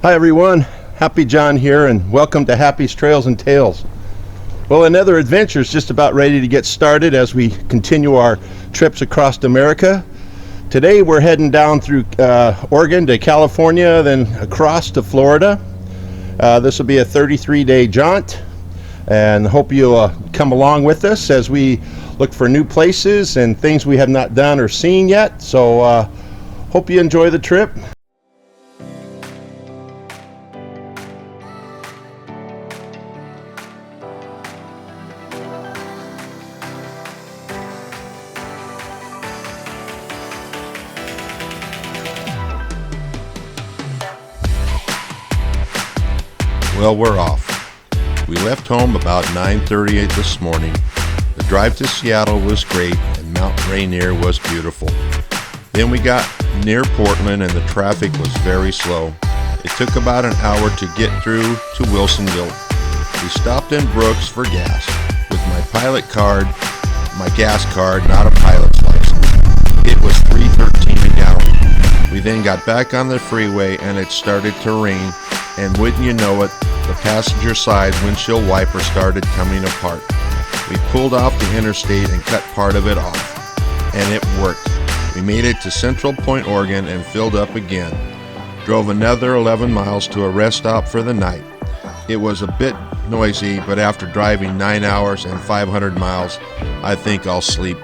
Hi everyone, Happy John here and welcome to Happy's Trails and Tales. Well, another adventure is just about ready to get started as we continue our trips across America. Today we're heading down through Oregon to California, then across to Florida. This will be a 33-day jaunt and hope you'll come along with us as we look for new places and things we have not done or seen yet. So hope you enjoy the trip. Well, we're off. We left home about 9:30 this morning. The drive to Seattle was great and Mount Rainier was beautiful. Then we got near Portland and the traffic was very slow. It took about an hour to get through to Wilsonville. We stopped in Brooks for gas with my pilot card, my gas card, not a pilot's license. It was $3.13 a gallon. We then got back on the freeway and it started to rain, and wouldn't you know it, the passenger side windshield wiper started coming apart. We pulled off the interstate and cut part of it off, and it worked. We made it to Central Point, Oregon and filled up again. Drove another 11 miles to a rest stop for the night. It was a bit noisy, but after driving 9 hours and 500 miles, I think I'll sleep.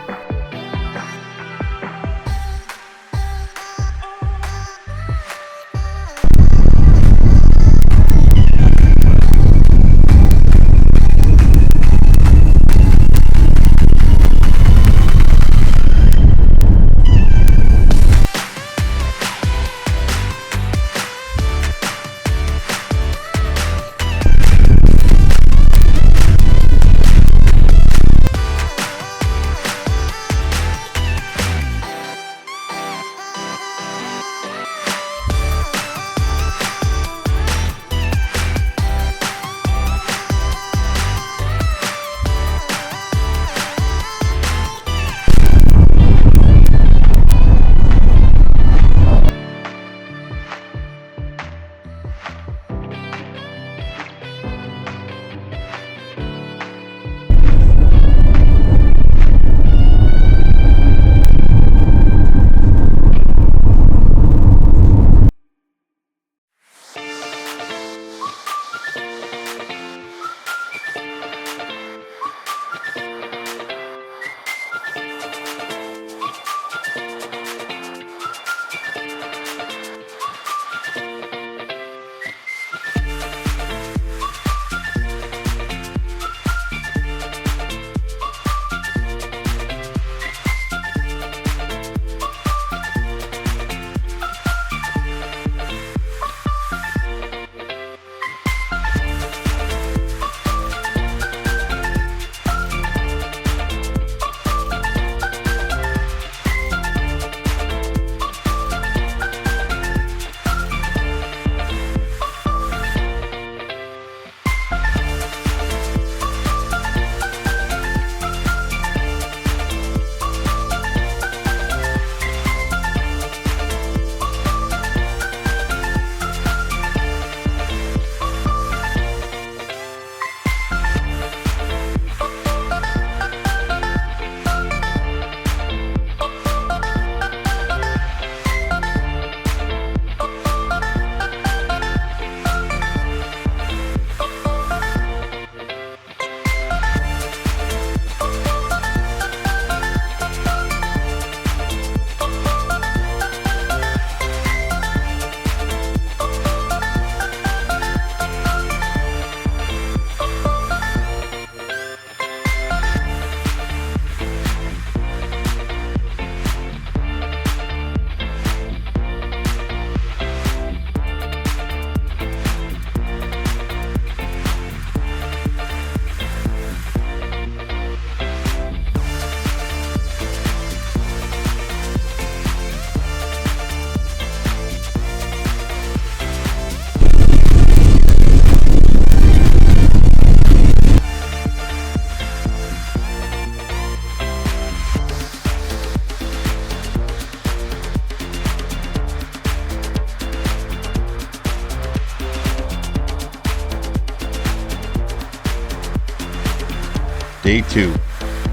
Day 2.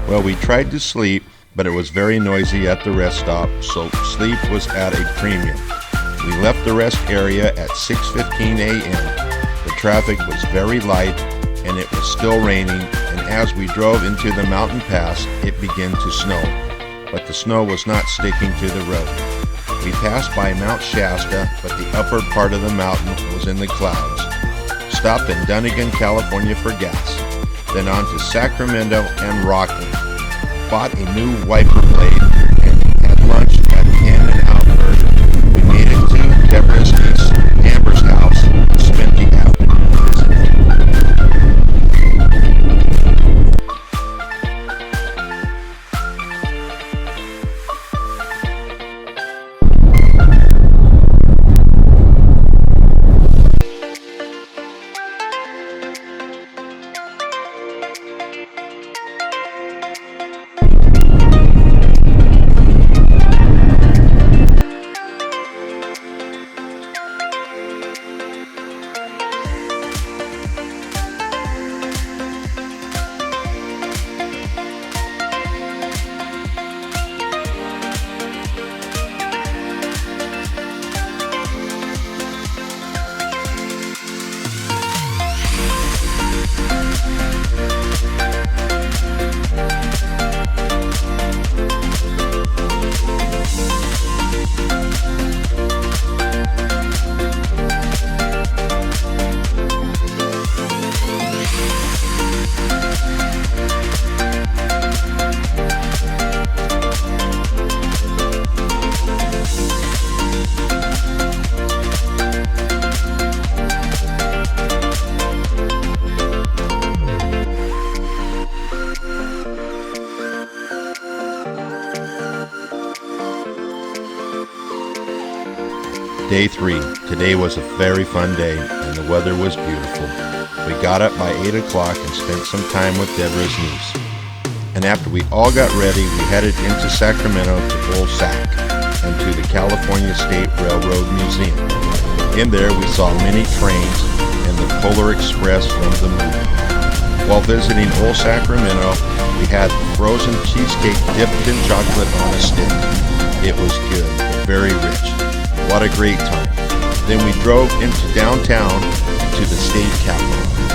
Well, we tried to sleep, but it was very noisy at the rest stop, so sleep was at a premium. We left the rest area at 6:15 a.m. The traffic was very light and it was still raining, and as we drove into the mountain pass, it began to snow, but the snow was not sticking to the road. We passed by Mount Shasta, but the upper part of the mountain was in the clouds. Stopped in Dunnigan, California for gas, then on to Sacramento and Rocklin. Bought a new wiper blade and had lunch at In and Out Burger. We made it to Deborah's niece Amber's house and spent the afternoon visiting. Day 3. Today was a very fun day and the weather was beautiful. We got up by 8 o'clock and spent some time with Deborah's niece. And after we all got ready, we headed into Sacramento to Old Sac and to the California State Railroad Museum. In there we saw many trains and the Polar Express from the movie. While visiting Old Sacramento, we had frozen cheesecake dipped in chocolate on a stick. It was good, but very rich. What a great time. Then we drove into downtown to the state capitol.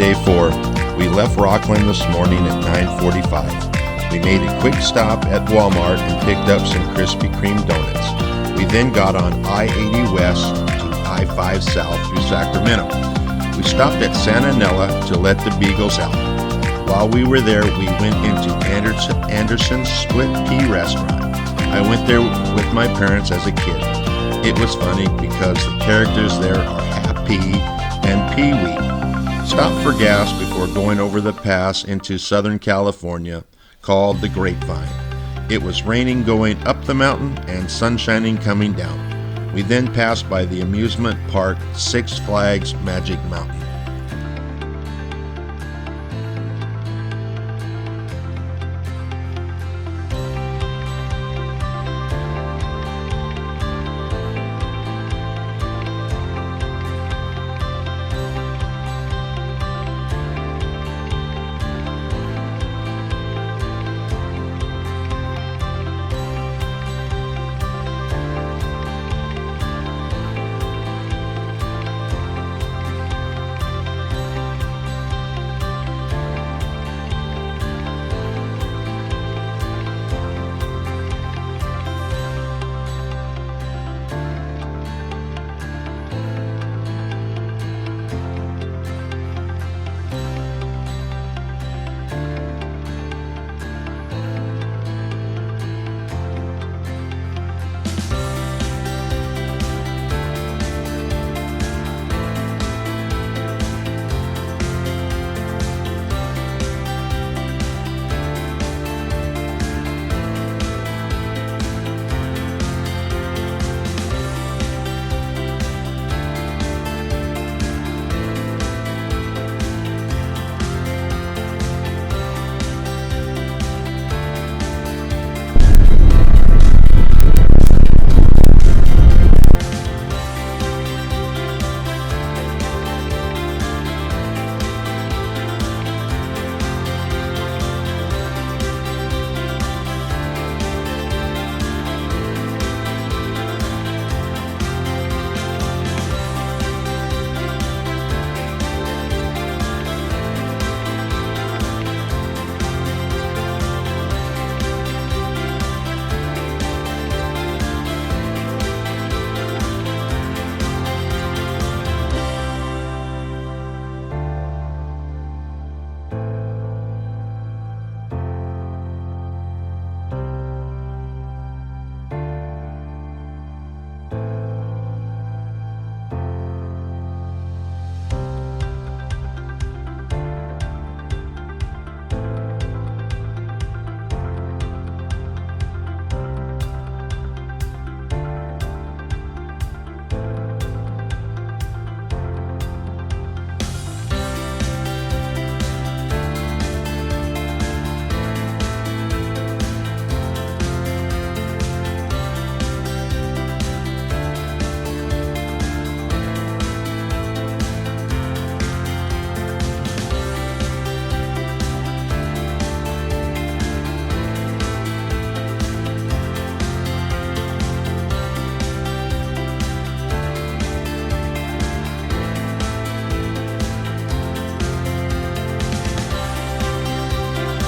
day 4. We left Rockland this morning at 9:45. We made a quick stop at Walmart and picked up some Krispy Kreme donuts. We then got on I-80 West to I-5 South through Sacramento. We stopped at Santa Nella to let the beagles out. While we were there, we went into Anderson's Split Pea restaurant. I went there with my parents as a kid. It was funny because the characters there are Happy and Pee-wee. Stopped for gas before going over the pass into Southern California, called the Grapevine. It was raining going up the mountain and sun shining coming down. We then passed by the amusement park Six Flags Magic Mountain.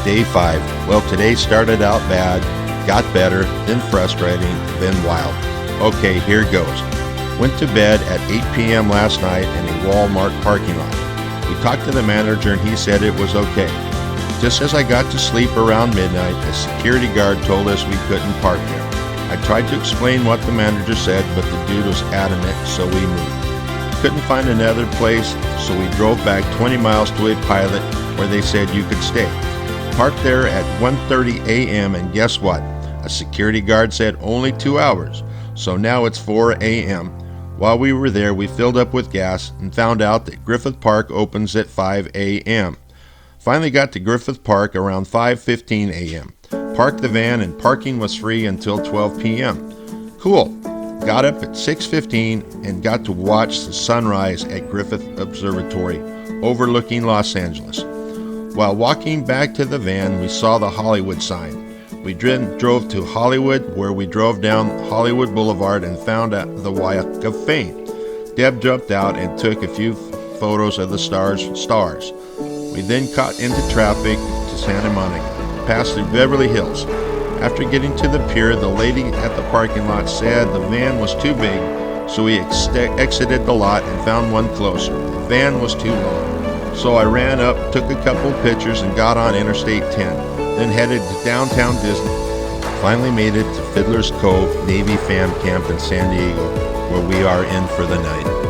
Day 5. Well, today started out bad, got better, then frustrating, then wild. Okay, here goes. Went to bed at 8 p.m. last night in a Walmart parking lot. We talked to the manager and he said it was okay. Just as I got to sleep around midnight, a security guard told us we couldn't park there. I tried to explain what the manager said, but the dude was adamant, so we moved. Couldn't find another place, so we drove back 20 miles to a Pilot where they said you could stay. Parked there at 1:30 a.m. and guess what? A security guard said only 2 hours, so now it's 4 a.m. While we were there, we filled up with gas and found out that Griffith Park opens at 5 a.m. Finally got to Griffith Park around 5:15 a.m. Parked the van and parking was free until 12 p.m. Cool. Got up at 6:15 and got to watch the sunrise at Griffith Observatory overlooking Los Angeles. While walking back to the van, we saw the Hollywood sign. We drove to Hollywood, where we drove down Hollywood Boulevard and found the Walk of Fame. Deb jumped out and took a few photos of the stars. We then caught into traffic to Santa Monica, passed through Beverly Hills. After getting to the pier, the lady at the parking lot said the van was too big, so we exited the lot and found one closer. The van was too long. So I ran up, took a couple pictures, and got on Interstate 10, then headed to downtown Disney. Finally made it to Fiddler's Cove Navy Fan Camp in San Diego, where we are in for the night.